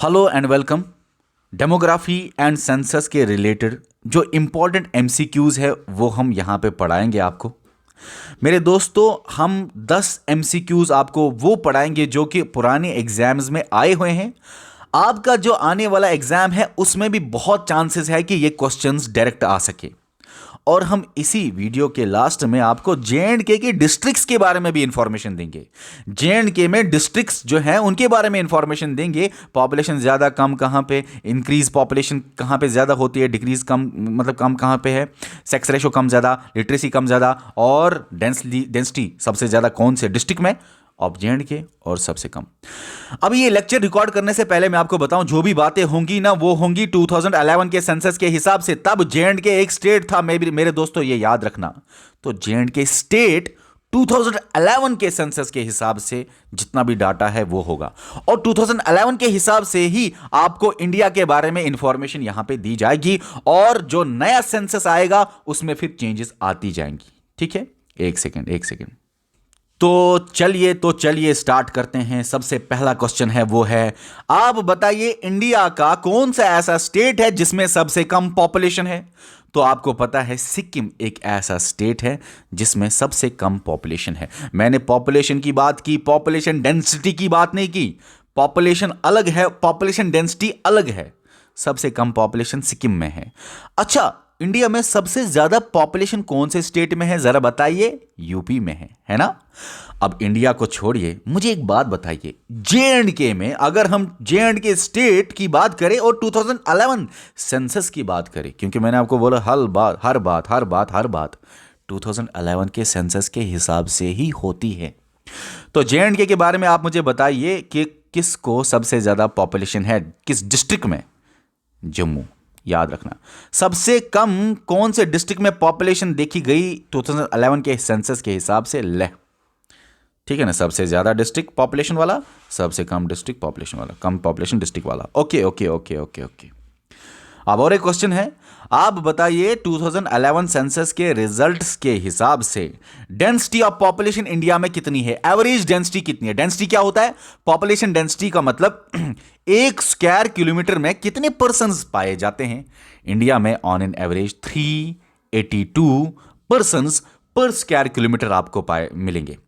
Hello and welcome. Demography and census के related जो important MCQs है वो हम यहाँ पे पढ़ाएंगे आपको। मेरे दोस्तों, हम 10 एमसीक्यूज आपको वो पढ़ाएंगे जो कि पुराने एग्जाम्स में आए हुए हैं। आपका जो आने वाला एग्जाम है उसमें भी बहुत चांसेस है कि ये क्वेश्चंस डायरेक्ट आ सके। और हम इसी वीडियो के लास्ट में आपको जेएंडके के डिस्ट्रिक्ट्स के बारे में भी इंफॉर्मेशन देंगे। जेएंडके में डिस्ट्रिक्ट्स जो हैं उनके बारे में इंफॉर्मेशन देंगे। पॉपुलेशन ज़्यादा कम कहाँ पे, इंक्रीज पॉपुलेशन कहाँ पे ज़्यादा होती है, डिक्रीज कम मतलब कम कहाँ पे है, सेक्स रेशो कम ज़्यादा, लिटरेसी कम ज़्यादा, और डेंसिटी सबसे ज़्यादा कौन से डिस्ट्रिक्ट में, ऑफ जेएंडके, और सबसे कम। अब ये लेक्चर रिकॉर्ड करने से पहले मैं आपको बताऊं, जो भी बातें होंगी ना वो होंगी 2011 के सेंसस के हिसाब से। तब जेएंडके एक स्टेट था, मेरे दोस्तों ये याद रखना। तो जेएंडके स्टेट 2011 के सेंसस के हिसाब से जितना भी डाटा है वो होगा, और 2011 के हिसाब से ही आपको इंडिया के बारे में इंफॉर्मेशन यहां पे दी जाएगी, और जो नया सेंसस आएगा उसमें फिर चेंजेस आती जाएंगी। ठीक है, एक सेकेंड। तो चलिए स्टार्ट करते हैं। सबसे पहला क्वेश्चन है वो है, आप बताइए इंडिया का कौन सा ऐसा स्टेट है जिसमें सबसे कम पॉपुलेशन है। तो आपको पता है सिक्किम एक ऐसा स्टेट है जिसमें सबसे कम पॉपुलेशन है। मैंने पॉपुलेशन की बात की, पॉपुलेशन डेंसिटी की बात नहीं की। पॉपुलेशन अलग है, पॉपुलेशन डेंसिटी अलग है। सबसे कम पॉपुलेशन सिक्किम में है। अच्छा, इंडिया में सबसे ज्यादा पॉपुलेशन कौन से स्टेट में है जरा बताइए। यूपी में है ना। अब इंडिया को छोड़िए, मुझे एक बात बताइए, जेएंडके में अगर हम जेएंडके स्टेट की बात करें और 2011 सेंसस की बात करें, क्योंकि मैंने आपको बोला हर बात 2011 के सेंसस के हिसाब से ही होती है। तो जेएंडके के बारे में आप मुझे बताइए कि किसको सबसे ज्यादा पॉपुलेशन है, किस डिस्ट्रिक्ट में। जम्मू, याद रखना। सबसे कम कौन से डिस्ट्रिक्ट में पॉपुलेशन देखी गई 2011 के सेंसस के हिसाब से, लेह। ठीक है ना, सबसे ज्यादा डिस्ट्रिक्ट पॉपुलेशन वाला, सबसे कम डिस्ट्रिक्ट पॉपुलेशन वाला, कम पॉपुलेशन डिस्ट्रिक्ट वाला। ओके। अब और एक क्वेश्चन है, आप बताइए 2011 सेंसस के रिजल्ट्स के हिसाब से डेंसिटी ऑफ पॉपुलेशन इंडिया में कितनी है। एवरेज डेंसिटी कितनी है। डेंसिटी क्या होता है? पॉपुलेशन डेंसिटी का मतलब एक स्क्वायर किलोमीटर में कितने पर्सन्स पाए जाते हैं। इंडिया में ऑन एन एवरेज 382 पर्सन्स पर स्क्वायर किलोमीटर आपको पाए मिलेंगे।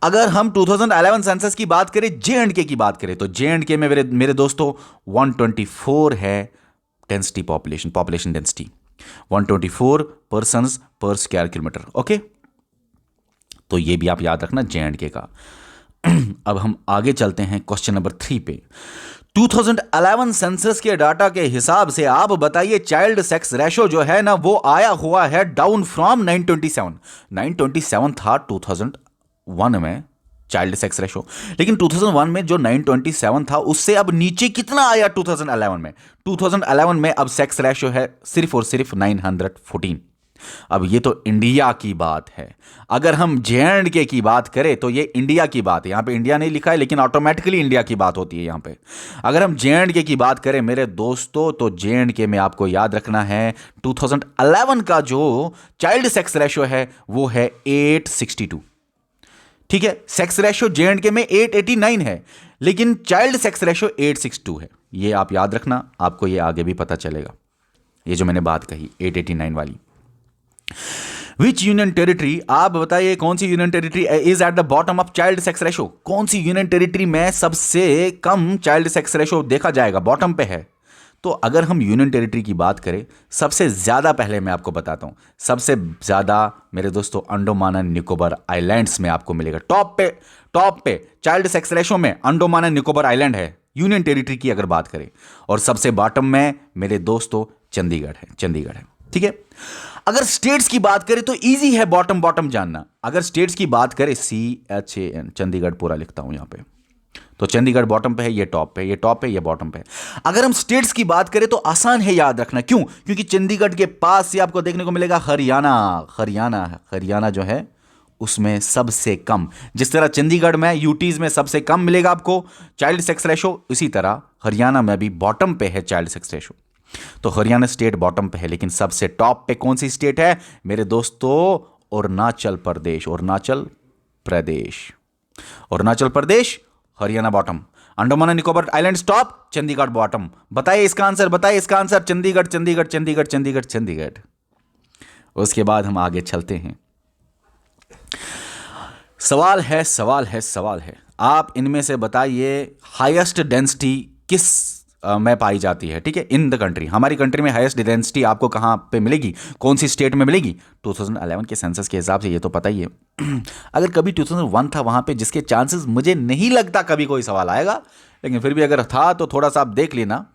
अगर हम 2011 सेंसस की बात करें, जेएंडके की बात करें, तो जेएंडके में मेरे दोस्तों 124 है डेंसिटी, पॉपुलेशन डेंसिटी 124 पर्सन्स पर स्क्वायर किलोमीटर। ओके, तो ये भी आप याद रखना जेएंडके का। अब हम आगे चलते हैं क्वेश्चन नंबर 3 पे। 2011 सेंसस के डाटा के हिसाब से आप बताइए चाइल्ड सेक्स रेशो जो है ना वो आया हुआ है डाउन फ्रॉम 927 था 2001 में चाइल्ड सेक्स रेशो, लेकिन 2001 में जो 927 था उससे अब नीचे कितना आया 2011 में। 2011 में अब सेक्स रेशो है सिर्फ और सिर्फ 914। अब ये तो इंडिया की बात है। अगर हम जेएंडके की बात करें तो ये इंडिया की बात है। यहां पे इंडिया नहीं लिखा है लेकिन ऑटोमेटिकली इंडिया की बात होती है यहां पे। अगर हम जेएंडके की बात करें मेरे दोस्तों, तो जेएंडके में आपको याद रखना है 2011 का जो चाइल्ड सेक्स रेशो है वो है 862। ठीक है, सेक्स रेशो जेएंडके में 889 है, लेकिन चाइल्ड सेक्स रेशो 862 है। ये आप याद रखना, आपको ये आगे भी पता चलेगा। ये जो मैंने बात कही 889 वाली। विच यूनियन टेरिटरी, आप बताइए कौन सी union territory is at the bottom of child sex ratio. कौन सी यूनियन टेरिटरी में सबसे कम चाइल्ड सेक्स रेशो देखा जाएगा, बॉटम पे है। तो अगर हम यूनियन टेरिटरी की बात करें, सबसे ज्यादा पहले मैं आपको बताता हूं, सबसे ज्यादा मेरे दोस्तों अंडोमान एंड निकोबार आइलैंड्स में आपको मिलेगा। टॉप पे चाइल्ड सेक्स रेशो में अंडोमान एंड निकोबार आइलैंड है यूनियन टेरिटरी की अगर बात करें, और सबसे बॉटम में मेरे दोस्तों चंडीगढ़ है। ठीक है, अगर स्टेट्स की बात करें तो इजी है बॉटम जानना। अगर स्टेट्स की बात करें CHAN, चंडीगढ़ पूरा लिखता हूं यहां पे, तो चंडीगढ़ बॉटम पे है, ये टॉप पे, ये बॉटम पे। अगर हम स्टेट्स की बात करें तो आसान है याद रखना। क्यों? क्योंकि चंडीगढ़ के पास से आपको देखने को मिलेगा हरियाणा जो है उसमें सबसे कम। जिस तरह चंडीगढ़ में यूटीज में सबसे कम मिलेगा आपको चाइल्ड सेक्स रेशो, इसी तरह हरियाणा में भी बॉटम पे है चाइल्ड सेक्स रेशो। तो हरियाणा स्टेट बॉटम पे है, लेकिन सबसे टॉप पे कौन सी स्टेट है मेरे दोस्तों? Arunachal Pradesh, Haryana bottom, Andaman and Nicobar island top, Chandigarh bottom. बताइए इसका आंसर, बताइए इसका आंसर। चंडीगढ़, चंडीगढ़, चंडीगढ़, चंडीगढ़, चंडीगढ़। उसके बाद हम आगे चलते हैं। सवाल है, सवाल है, सवाल है। आप इनमें से बताइए हाईएस्ट डेंसिटी किस में पाई जाती है, ठीक है, इन द कंट्री। हमारी कंट्री में हाईएस्ट डेंसिटी आपको कहाँ पे मिलेगी, कौन सी स्टेट में मिलेगी? 2011 के सेंसस के हिसाब से ये तो पता ही है। अगर कभी 2001 था वहाँ पे, जिसके चांसेस मुझे नहीं लगता कभी कोई सवाल आएगा, लेकिन फिर भी अगर था तो थोड़ा सा आप देख लेना,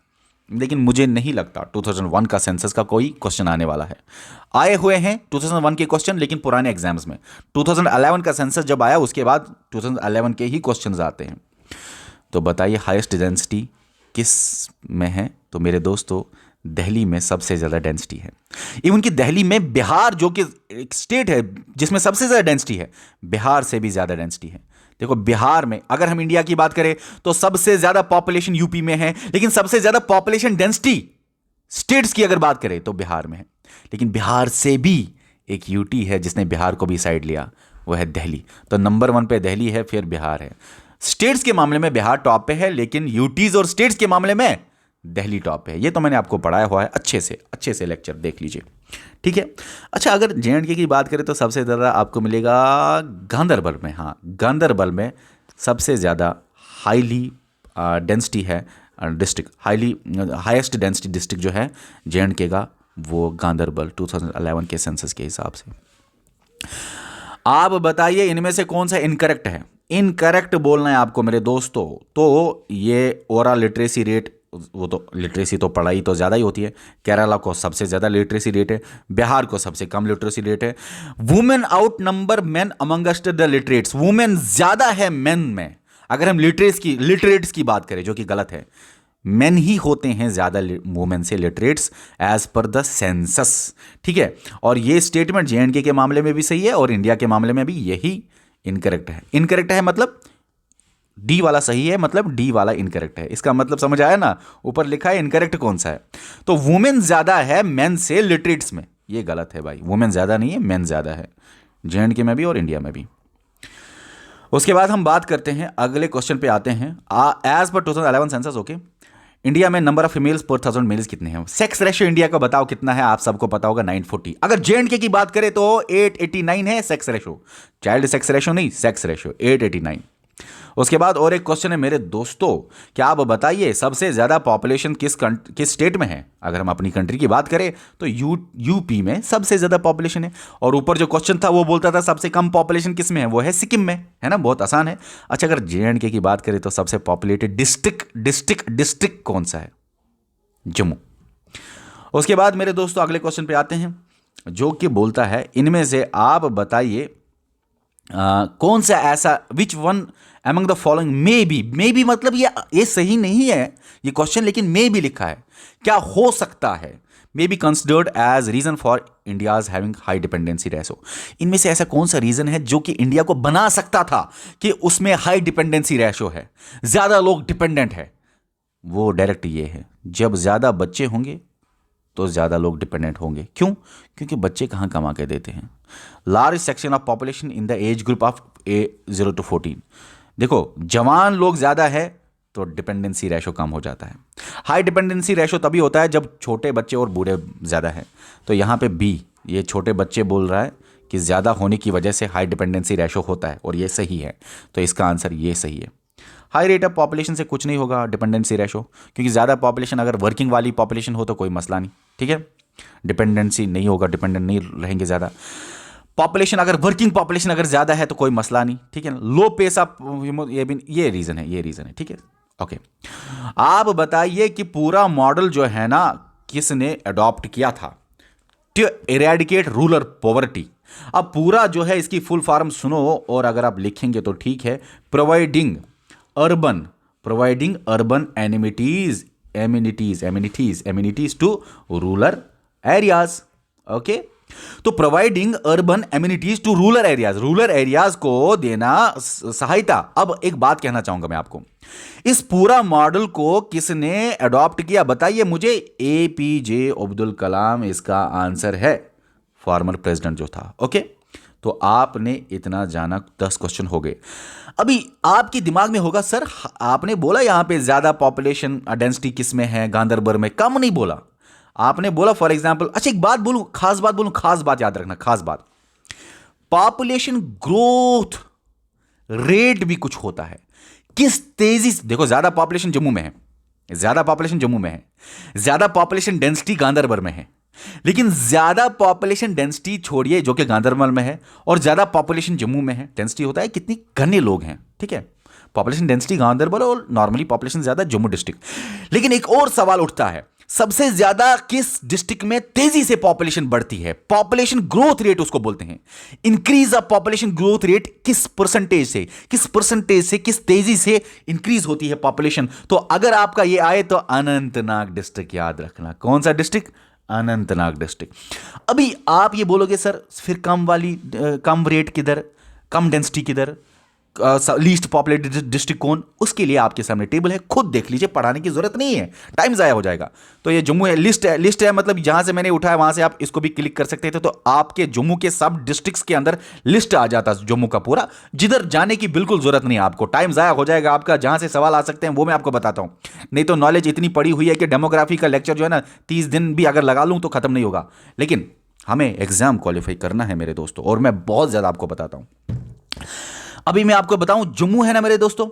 लेकिन मुझे नहीं लगता 2001 का सेंसस का कोई क्वेश्चन आने वाला है। आए हुए हैं 2001 के क्वेश्चन, लेकिन पुराने एग्जाम्स में। 2011 का सेंसस जब आया उसके बाद 2011 के ही क्वेश्चंस आते हैं। तो बताइए हाईएस्ट डेंसिटी किस में है? तो मेरे दोस्तों, दिल्ली में सबसे ज़्यादा डेंसिटी है। इवन कि दिल्ली में बिहार, जो कि एक स्टेट है जिसमें सबसे ज़्यादा डेंसिटी है, बिहार से भी ज़्यादा डेंसिटी है। देखो बिहार में, अगर हम इंडिया की बात करें तो सबसे ज़्यादा पॉपुलेशन यूपी में है, लेकिन सबसे ज़्यादा पॉपुलेशन डेंसिटी स्टेट्स की अगर बात करें तो बिहार में है। लेकिन बिहार से भी एक यूटी है जिसने बिहार को भी साइड लिया, वो है दिल्ली। तो नंबर 1 पे दिल्ली है, फिर बिहार है। स्टेट्स के मामले में बिहार टॉप पे है, लेकिन यूटीज और स्टेट्स के मामले में दिल्ली टॉप पे है। ये तो मैंने आपको पढ़ाया हुआ है, अच्छे से लेक्चर देख लीजिए, ठीक है। अच्छा, अगर जेएंडके की बात करें तो सबसे ज़्यादा आपको मिलेगा गांदरबल में। हाँ, गांदरबल में सबसे ज़्यादा हाईली डेंसिटी है डिस्ट्रिक्ट, हाईएस्ट डेंसिटी डिस्ट्रिक्ट जो है जेएंडके का, वो गांदरबल 2011 के सेंसस के हिसाब से। आप बताइए इनमें से कौन सा इनकरेक्ट है? इनकरेक्ट बोलना है आपको मेरे दोस्तों। तो ये ओवरऑल लिटरेसी रेट, वो तो लिटरेसी तो पढ़ाई तो ज़्यादा ही होती है। केरला को सबसे ज़्यादा लिटरेसी रेट है, बिहार को सबसे कम लिटरेसी रेट है। Women out number main amongst the literates, women ज़्यादा है मेन में। अगर हम लिटरेट्स की बात करें, जो कि गलत है, मेन ही होते हैं ज़्यादा वुमेन से literates as per the census, ठीक है। और ये स्टेटमेंट जेएंडके के मामले में भी सही है और इंडिया के मामले में भी यही इनकरेक्ट है। इनकरेक्ट है मतलब डी वाला सही है, मतलब डी वाला इनकरेक्ट है। इसका मतलब समझ आया ना? ऊपर लिखा है इनकरेक्ट कौन सा है। तो वुमेन ज्यादा है मेन से लिटरेट्स में, ये गलत है भाई। वुमेन ज्यादा नहीं है, मेन ज्यादा है, जेएंडके में भी और इंडिया में भी। उसके बाद हम बात करते हैं, अगले क्वेश्चन पे आते हैं। As per 2011 census, okay, India में number of females per 1000 mails कितने हैं? सेक्स रेशियो इंडिया का बताओ कितना है? आप सबको पता होगा 940। अगर जेएंडके की बात करें तो 889 है sex ratio, child sex ratio नहीं, सेक्स रेशियो 889। उसके बाद और एक क्वेश्चन है मेरे दोस्तों, क्या आप बताइए सबसे ज्यादा पॉपुलेशन किस स्टेट में है? अगर हम अपनी कंट्री की बात करें तो यूपी में सबसे ज्यादा पॉपुलेशन है। और ऊपर जो क्वेश्चन था वो बोलता था सबसे कम पॉपुलेशन किस में है? वो है सिक्किम में, है ना? बहुत आसान है। अच्छा, अगर जेएंडके की बात करें तो सबसे पॉपुलेटेड डिस्ट्रिक्ट कौन सा है? जम्मू। उसके बाद मेरे दोस्तों अगले क्वेश्चन पे आते हैं, जो कि बोलता है इनमें से आप बताइए कौन सा ऐसा, which one among the following may be मतलब ये सही नहीं है ये क्वेश्चन, लेकिन मे बी लिखा है, क्या हो सकता है, may be considered as reason for India's having high dependency ratio. इनमें से ऐसा कौन सा रीजन है जो कि इंडिया को बना सकता था कि उसमें हाई डिपेंडेंसी रेशो है, ज्यादा लोग डिपेंडेंट है? वो डायरेक्ट ये है, जब ज्यादा बच्चे होंगे तो ज़्यादा लोग डिपेंडेंट होंगे। क्यों? क्योंकि बच्चे कहाँ कमा के देते हैं। Large section of population in the age group of 0 to 14। देखो, जवान लोग ज़्यादा है तो डिपेंडेंसी रेशो कम हो जाता है। हाई डिपेंडेंसी रेशो तभी होता है जब छोटे बच्चे और बूढ़े ज़्यादा है। तो यहाँ पे बी, ये छोटे बच्चे बोल रहा है कि ज़्यादा होने की वजह से हाई डिपेंडेंसी रेशो होता है, और ये सही है। तो इसका आंसर ये सही है। हाई रेट ऑफ पॉपुलेशन से कुछ नहीं होगा डिपेंडेंसी रेशो, क्योंकि ज़्यादा पॉपुलेशन अगर वर्किंग वाली पॉपुलेशन हो तो कोई मसला नहीं, ठीक है, डिपेंडेंसी नहीं होगा, डिपेंडेंट नहीं रहेंगे ज़्यादा। पॉपुलेशन अगर वर्किंग पॉपुलेशन अगर ज़्यादा है तो कोई मसला नहीं, ठीक है। लो पेस ऑफ, ये रीज़न है, ठीक है, ओके। आप बताइए कि पूरा मॉडल जो है ना किसने अडॉप्ट किया था टू इरेडिकेट रूरल पॉवर्टी? अब पूरा जो है इसकी फुल फॉर्म सुनो, और अगर आप लिखेंगे तो ठीक है, providing urban amenities to rural areas, okay. तो providing urban amenities to rural areas को देना सहायता। अब एक बात कहना चाहूंगा मैं आपको, इस पूरा मॉडल को किसने अडॉप्ट किया? बताइए मुझे। APJ अब्दुल कलाम इसका आंसर है, फॉर्मर प्रेसिडेंट जो था, ओके। तो आपने इतना जाना, 10 क्वेश्चन हो गए। अभी आपके दिमाग में होगा सर आपने बोला यहां पे ज्यादा पॉपुलेशन डेंसिटी किस में है, गांधरबल में, कम नहीं बोला आपने, बोला फॉर एग्जांपल। अच्छा एक बात बोलूं, खास बात बोलूं, खास बात याद रखना, खास बात, पॉपुलेशन ग्रोथ रेट भी कुछ होता है, किस तेजी से, देखो ज्यादा पॉपुलेशन जम्मू में है, ज्यादा पॉपुलेशन जम्मू में है, ज्यादा पॉपुलेशन डेंसिटी गांधरबल में है, लेकिन ज्यादा पॉपुलेशन डेंसिटी छोड़िए जो कि गांधरबल में है और ज्यादा पॉपुलेशन जम्मू में है। डेंसिटी होता है कितनी घने लोग हैं, ठीक है, पॉपुलेशन डेंसिटी गांधरबल और नॉर्मली पॉपुलेशन ज्यादा जम्मू डिस्ट्रिक्ट। लेकिन एक और सवाल उठता है, सबसे ज्यादा किस डिस्ट्रिक्ट में तेजी से पॉपुलेशन बढ़ती है, पॉपुलेशन ग्रोथ रेट उसको बोलते हैं, increase of population growth rate किस परसेंटेज से, किस तेजी से इंक्रीज होती है पॉपुलेशन। तो अगर आपका ये आए तो अनंतनाग डिस्ट्रिक्ट याद रखना। कौन सा डिस्ट्रिक्ट? अनंतनाग डिस्ट्रिक्ट। अभी आप ये बोलोगे सर फिर कम रेट किधर, कम डेंसिटी किधर, लीस्ट पॉपुलेटेड डिस्ट्रिक्ट कौन? उसके लिए आपके सामने टेबल है, खुद देख लीजिए, पढ़ाने की जरूरत नहीं है, टाइम जाया हो जाएगा। तो ये जम्मू है, लिस्ट है मतलब जहां से मैंने उठाया वहां से आप इसको भी क्लिक कर सकते थे, तो आपके जम्मू के सब डिस्ट्रिक्ट्स के अंदर लिस्ट आ जाता जम्मू का पूरा। जिधर जाने की बिल्कुल जरूरत नहीं है आपको, टाइम जाया हो जाएगा आपका। जहां से सवाल आ सकते हैं वो मैं आपको बताता हूं, नहीं तो नॉलेज इतनी पड़ी हुई है कि डेमोग्राफी का लेक्चर जो है ना 30 दिन भी अगर लगा लूं तो खत्म नहीं होगा। लेकिन हमें एग्जाम क्वालिफाई करना है मेरे दोस्तों, और मैं बहुत ज्यादा आपको बताता हूं। अभी मैं आपको बताऊं, जम्मू है ना मेरे दोस्तों,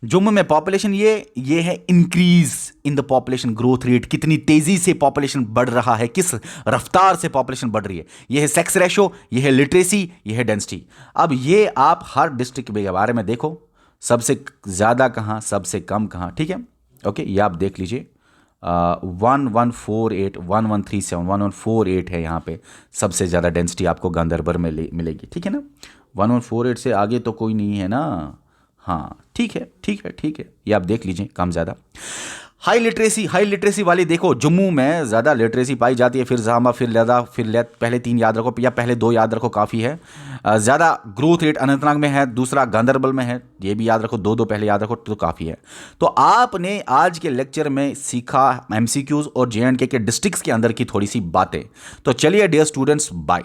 जम्मू में पॉपुलेशन ये है increase in the population growth rate, कितनी तेजी से पॉपुलेशन बढ़ रहा है, किस रफ्तार से पॉपुलेशन बढ़ रही है। ये है सेक्स रेशो, ये है लिटरेसी, ये है डेंसिटी। अब ये आप हर डिस्ट्रिक्ट के बारे में देखो, सबसे ज्यादा कहां, सबसे कम कहां, ठीक है, ओके, ये आप देख लीजिए। 1148, 1137, 1148 है यहाँ पे सबसे ज़्यादा डेंसिटी आपको गांधरबल में मिलेगी, ठीक है ना। 1148 से आगे तो कोई नहीं है ना, हाँ ठीक है, ये आप देख लीजिए, कम ज़्यादा। हाई लिटरेसी वाली देखो, जम्मू में ज़्यादा लिटरेसी पाई जाती है, फिर जामा, फिर लदा, फिर लेत, पहले 3 याद रखो या पहले 2 याद रखो, काफ़ी है। ज़्यादा ग्रोथ रेट अनंतनाग में है, दूसरा गांधरबल में है, ये भी याद रखो, 2 पहले याद रखो तो काफ़ी है। तो आपने आज के लेक्चर में सीखा एमसीक्यूज़ और JNK के डिस्ट्रिक्ट्स के अंदर की थोड़ी सी बातें। तो चलिए डियर स्टूडेंट्स, बाय।